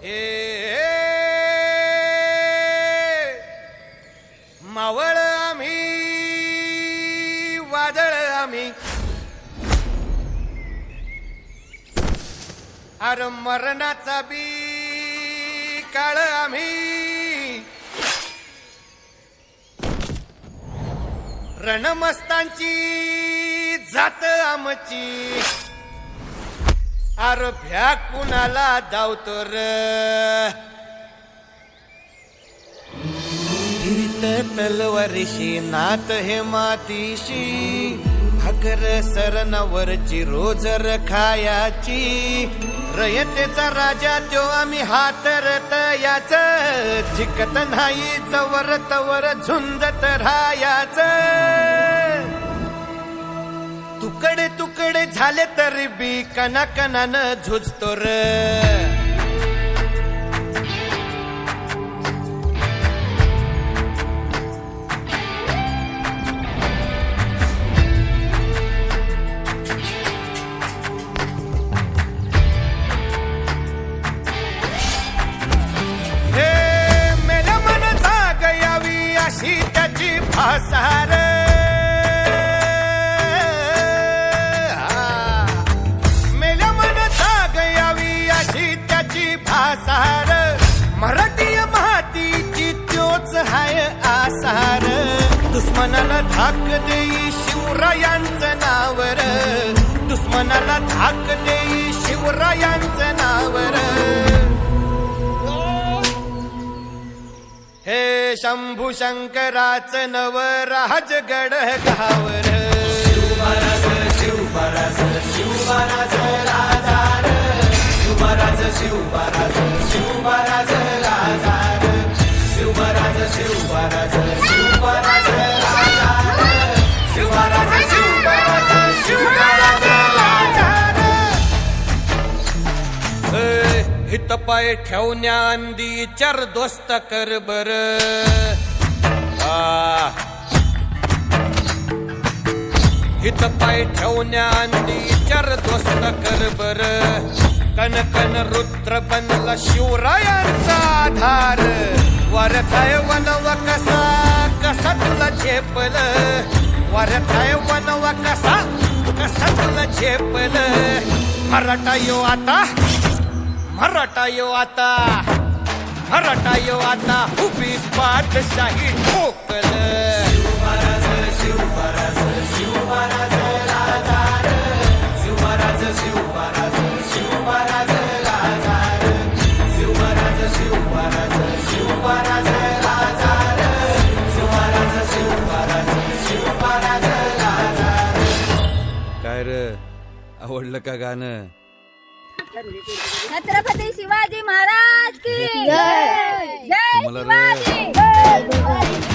हे मावळ आम्ही वादळ आम्ही अरे मरणाचा बी काळ आम्ही रणमस्तांची जात आमची अरे भ्या कुणाला धावतो र तलवारीशी नात हे मातीशी भाकर सरणावरची रोजर खायाची रयतेचा राजा त्यो आम्ही हातरत याच जिकत नाही जवर तवर झुंजत राहायाच तुकडे तुकडे झाले तरी बी कणाकणानं झुजतो र भासार मेल्या मन जाग यावी अशी त्याची भासार मराठी मातीची त्योच हाय आसार दुश्मनाला धाक देई शिवरायांचं नावर दुश्मनाला धाक देई शिवरायांचं नावर हे शंभू शंकराचं नव राजगड गावर शिवराज शिवराज शिवराज राजार शिवराज शिवराज शिवराज राजार शिवराज शिवराज शिवराज राजार शिवराज शिवराज शिवराज राजार हित पाय ठेवण्या अंदी चर दोस्त कर बर हित पाय ठेवण्या अंदी चर दोस्त कर बर कन कन रुद्र बनला शिवरायांचा आधार वरथाय वनवा कसा कसा तुला झेपल वरथाय वनवा कसा कसा तुला झेपल मराठा यो आता मराठा यो आता मराठा यो आता उभी पाठशाही ठोकल शिवराज शिवराज शिवराज राजार शिवराज शिवराज शिवराज राजार शिवराज शिवराज शिवराज राजार शिवराज शिवराज शिवराज राजार काय रे आवडलं का गाणं छत्रपती शिवाजी महाराज की जय जय तुम्हाला शिवाजी